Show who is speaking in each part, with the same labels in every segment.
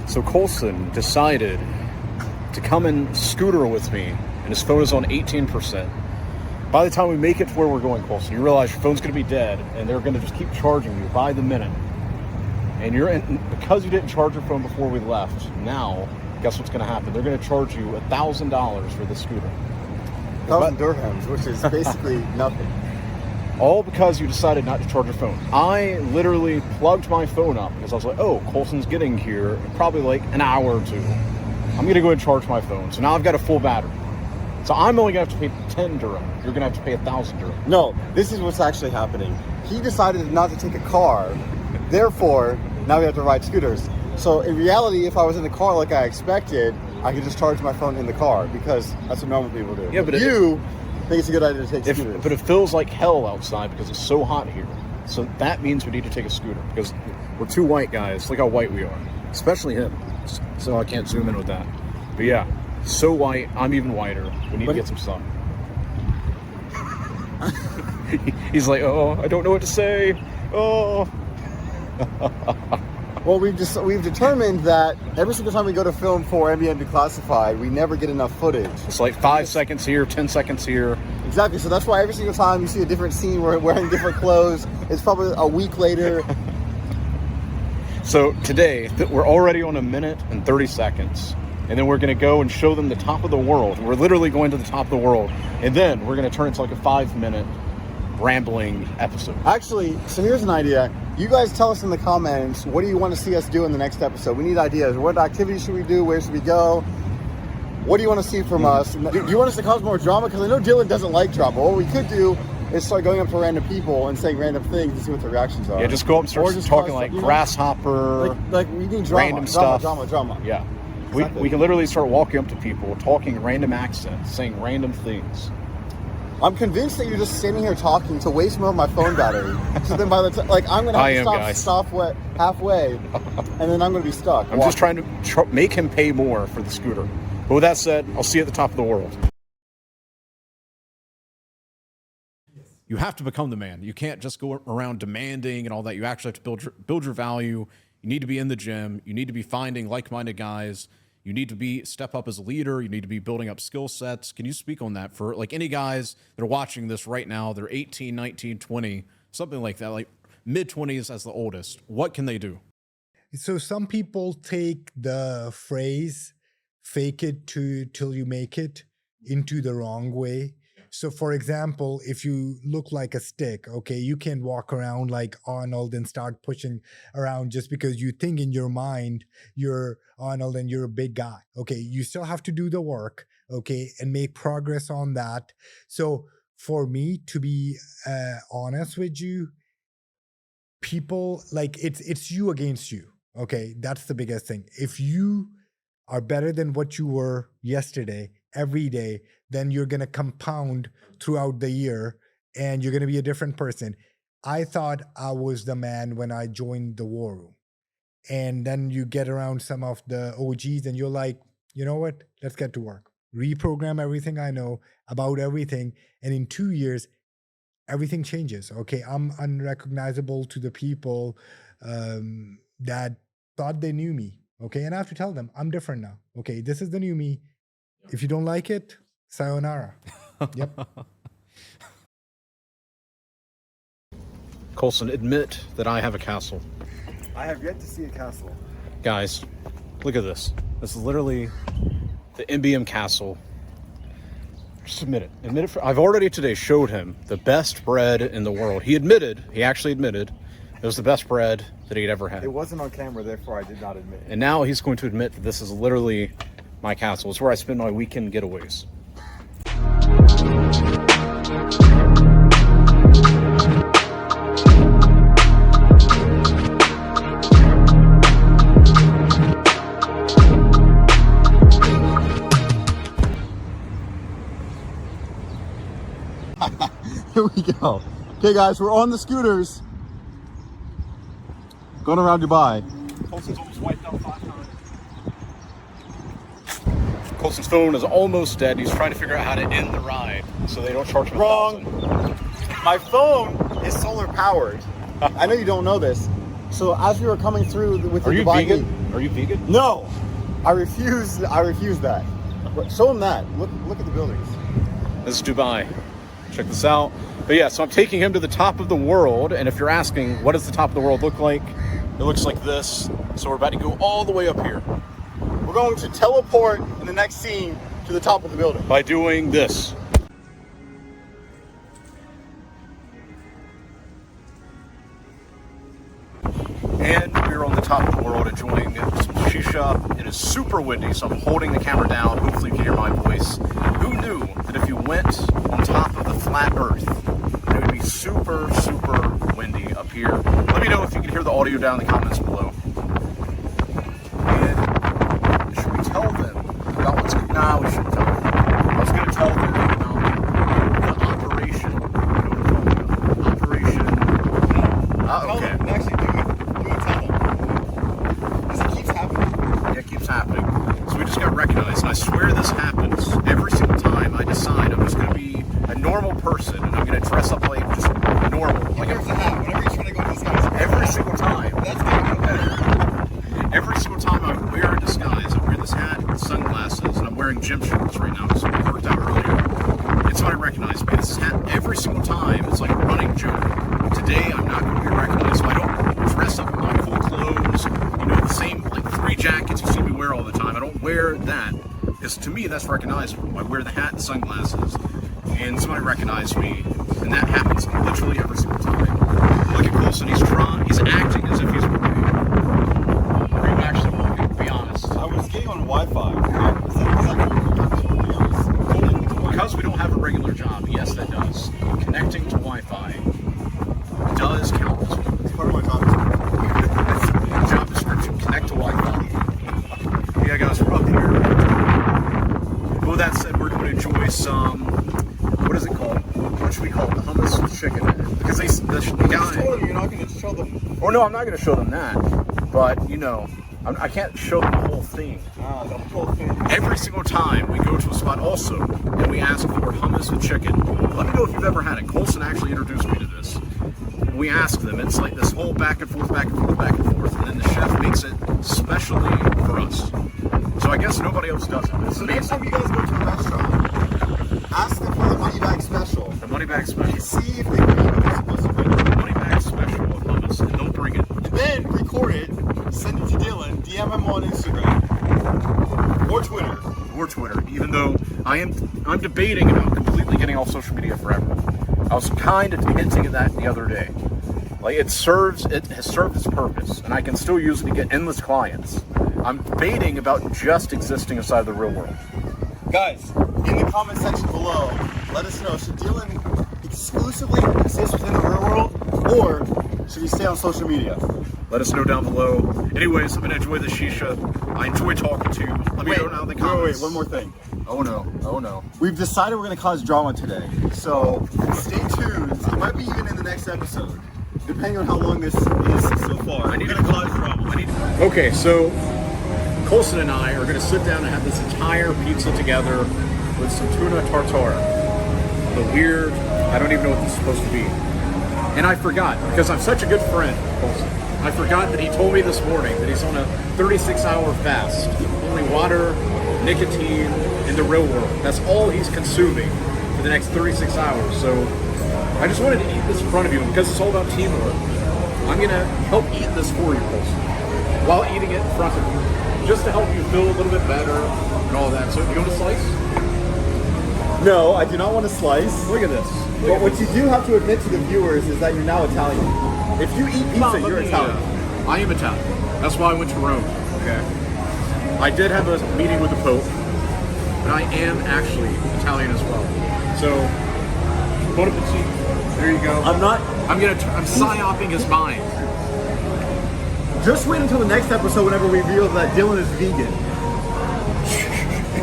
Speaker 1: So Colson decided to come and scooter with me, and his phone is on 18%. By the time we make it to where we're going, Colson, you realize your phone's going to be dead, and they're going to just keep charging you by the minute. And because you didn't charge your phone before we left, now, guess what's going to happen? They're going to charge you $1,000 for the scooter.
Speaker 2: 1,000 dirhams, which is basically nothing.
Speaker 1: All because you decided not to charge your phone. I literally plugged my phone up because I was like, oh, Colson's getting here in probably like an hour or two. I'm going to go ahead and charge my phone. So now I've got a full battery. So I'm only going to have to pay 10 dirham. You're going to have to pay 1,000 dirham.
Speaker 2: No, this is what's actually happening. He decided not to take a car. Therefore, now we have to ride scooters. So in reality, if I was in the car like I expected, I could just charge my phone in the car because that's what normal people do.
Speaker 1: Yeah, but
Speaker 2: you think it's a good idea to take scooters.
Speaker 1: But it feels like hell outside because it's so hot here. So that means we need to take a scooter because we're two white guys. Look how white we are. Especially him. So I can't zoom in with that. But yeah, so white. I'm even whiter. We need to get some sun. He's like, oh, I don't know what to say. Oh.
Speaker 2: Well, we've determined that every single time we go to film for MBM Declassified, we never get enough footage.
Speaker 1: It's like 5 seconds here, 10 seconds here.
Speaker 2: Exactly. So that's why every single time you see a different scene, we're wearing different clothes. It's probably a week later.
Speaker 1: So today, we're already on 1 minute and 30 seconds. And then we're going to go and show them the top of the world. We're literally going to the top of the world. And then we're going to turn it to like a 5-minute rambling episode.
Speaker 2: Actually, so here's an idea. You guys tell us in the comments, what do you want to see us do in the next episode? We need ideas. What activities should we do? Where should we go? What do you want to see from us? Do you want us to cause more drama? Because I know Dylan doesn't like drama. What we could do is start going up to random people and saying random things and see what their reactions are.
Speaker 1: Yeah, just go up and start talking like grasshopper,
Speaker 2: like we need drama,
Speaker 1: random stuff.
Speaker 2: Drama.
Speaker 1: Yeah.
Speaker 2: Exactly.
Speaker 1: We can literally start walking up to people, talking random accents, saying random things.
Speaker 2: I'm convinced that you're just sitting here talking to waste more of my phone battery. So then by the time, like, I'm going to have to stop halfway, and then I'm going to be stuck.
Speaker 1: I'm just trying to make him pay more for the scooter. But with that said, I'll see you at the top of the world. You have to become the man. You can't just go around demanding and all that. You actually have to build your value. You need to be in the gym. You need to be finding like-minded guys. You need to step up as a leader. You need to be building up skill sets. Can you speak on that for like any guys that are watching this right now? They're 18, 19, 20, something like that, like mid-20s as the oldest. What can they do?
Speaker 3: So some people take the phrase, fake it till you make it, into the wrong way. So for example, if you look like a stick, okay, you can't walk around like Arnold and start pushing around just because you think in your mind you're Arnold and you're a big guy. Okay, you still have to do the work, okay, and make progress on that. So for me, to be honest with you, people, like, it's you against you, okay? That's the biggest thing. If you are better than what you were yesterday, every day, then you're going to compound throughout the year and you're going to be a different person. I thought I was the man when I joined the war room. And then you get around some of the OGs and you're like, you know what? Let's get to work. Reprogram everything I know about everything. And in 2 years, everything changes. Okay, I'm unrecognizable to the people that thought they knew me. Okay, and I have to tell them I'm different now. Okay, this is the new me. If you don't like it, sayonara. Yep.
Speaker 1: Colson, admit that I have a castle.
Speaker 2: I have yet to see a castle.
Speaker 1: Guys, look at this. This is literally the MBM castle. Just admit it. Admit it. I've already today showed him the best bread in the world. He actually admitted it was the best bread that he'd ever had.
Speaker 2: It wasn't on camera, therefore I did not admit it.
Speaker 1: And now he's going to admit that this is literally my castle. It's where I spend my weekend getaways.
Speaker 2: Here we go. Okay guys, we're on the scooters. Going around Dubai.
Speaker 1: Colson's almost wiped out 5 times. Colson's phone is almost dead. He's trying to figure out how to end the ride so they don't charge him.
Speaker 2: Wrong. My phone is solar powered. I know you don't know this. So as we were coming through with the Dubai gate,
Speaker 1: Are you vegan?
Speaker 2: No, I refuse that. Show them that. Look at the buildings.
Speaker 1: This is Dubai. Check this out. But yeah, so I'm taking him to the top of the world, and if you're asking, what does the top of the world look like? It looks like this. So we're about to go all the way up here.
Speaker 2: We're going to teleport in the next scene to the top of the building.
Speaker 1: By doing this. And we're on the top of the world enjoying some Shisha. It is super windy, so I'm holding the camera down. Hopefully you can hear my voice. Who knew that if you went on top of the flat earth, it would be super, super windy up here. Let me know if you can hear the audio down in the comments below. And should we tell them about what's going on? Nah, we shouldn't tell them. I was going to tell them about the operation. Operation. Okay.
Speaker 2: Actually, do it, tell them. Because it keeps happening.
Speaker 1: Yeah, it keeps happening. So we just got recognized, and I swear this happens every single time I decide I'm just going to be a normal person, and I'm going to dress up like just normal. Like
Speaker 2: Where's the hat? Whenever you're trying to go to disguise.
Speaker 1: every single time.
Speaker 2: That's good.
Speaker 1: Every single time I wear a disguise, I wear this hat and sunglasses, and I'm wearing gym shorts right now because we worked out earlier. And somebody recognized me. This is hat every single time. It's like a running joke. Today, I'm not going to be recognized, so I don't dress up in my cool clothes, you know, the same, like, 3 jackets you see me wear all the time. I don't wear that, because to me, that's recognizable. I wear the hat and sunglasses, and somebody recognized me, and that happens literally every single time. Look at Colson, he's acting as if he's walking. Are you actually walking? Be honest.
Speaker 2: I was getting on Wi-Fi.
Speaker 1: Because we don't have a regular job, yes, that does. Connecting to Wi-Fi does count.
Speaker 2: It's part of my job description.
Speaker 1: Job description, connect to Wi-Fi. Yeah, guys, we're up here. Well, that said, we're going to enjoy some, what is it called? What should we call it? The hummus with chicken. Because the guy...
Speaker 2: You're not going to show them.
Speaker 1: Oh, no, I'm not going to show them that. But, you know, I can't show them the whole thing.
Speaker 2: The whole thing.
Speaker 1: Every single time we go to a spot also, and we ask for hummus with chicken. Let me know if you've ever had it. Colson actually introduced me to this. We ask them, it's like this whole back and forth, back and forth, back and forth, and then the chef makes it specially for us. So I guess nobody else does it. It's
Speaker 2: So next
Speaker 1: amazing.
Speaker 2: time you guys go to a restaurant, ask them for the money back special.
Speaker 1: The money back special.
Speaker 2: See if they bring what they're supposed to bring.
Speaker 1: The money back special of hummus, and they'll bring it.
Speaker 2: Then record it, send it to Dylan, DM him on Instagram or Twitter.
Speaker 1: Or Twitter, even though I'm debating about completely getting off social media forever. I was kind of hinting at that the other day. Like it has served its purpose, and I can still use it to get endless clients. I'm debating about just existing inside the real world.
Speaker 2: Guys, in the comment section below, let us know, should Dylan exclusively exist within the real world, or should he stay on social media?
Speaker 1: Let us know down below. Anyways, I'm gonna enjoy the Shisha. I enjoy talking to you. Let me know down in the comments.
Speaker 2: Wait, one more thing.
Speaker 1: Oh no, oh no.
Speaker 2: We've decided we're going to cause drama today, so stay tuned. It might be even in the next episode, depending on how long this is so far.
Speaker 1: I need
Speaker 2: We're
Speaker 1: to
Speaker 2: gonna cause drama.
Speaker 1: Okay, so Colson and I are gonna sit down and have this entire pizza together with some tuna tartare. The weird, I don't even know what this is supposed to be. And I forgot, because I'm such a good friend, Colson. I forgot that he told me this morning that he's on a 36-hour fast. Only water, nicotine, and the real world. That's all he's consuming for the next 36 hours. So I just wanted to eat this in front of you because it's all about teamwork. I'm gonna help eat this for you, Colson, while eating it in front of you, just to help you feel a little bit better and all that. So you want a slice?
Speaker 2: No, I do not want to slice.
Speaker 1: Look at this.
Speaker 2: But what you do have to admit to the viewers is that you're now Italian. If you eat pizza, you're Italian.
Speaker 1: I am Italian. That's why I went to Rome. Okay. I did have a meeting with the Pope, but I am actually Italian as well. So, bon appetit. There you go. I'm psyoping his mind.
Speaker 2: Just wait until the next episode whenever we reveal that Dylan is vegan.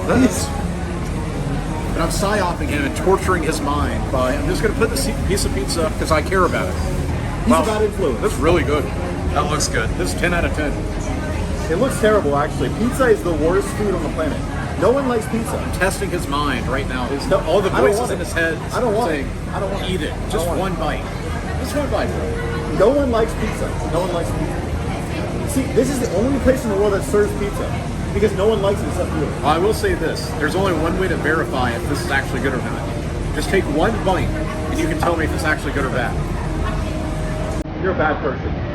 Speaker 1: But I'm psyoping him and torturing his mind by, I'm just going to put this piece of pizza because I care about it.
Speaker 2: He's a bad influence.
Speaker 1: That's really good.
Speaker 4: That looks good.
Speaker 1: This is 10 out of 10.
Speaker 2: It looks terrible, actually. Pizza is the worst food on the planet. No one likes pizza.
Speaker 1: Testing his mind right now. All the
Speaker 2: I don't
Speaker 1: voices
Speaker 2: want
Speaker 1: in
Speaker 2: it.
Speaker 1: his head
Speaker 2: I don't want
Speaker 1: saying,
Speaker 2: it. I don't want it.
Speaker 1: eat it.
Speaker 2: I
Speaker 1: Just
Speaker 2: don't want
Speaker 1: one bite. Just one bite, bro.
Speaker 2: No one likes pizza. No one likes pizza. See, this is the only place in the world that serves pizza because no one likes it except you.
Speaker 1: Well, I will say this. There's only one way to verify if this is actually good or not. Just take one bite, and you can tell me if it's actually good or bad.
Speaker 2: You're a bad person.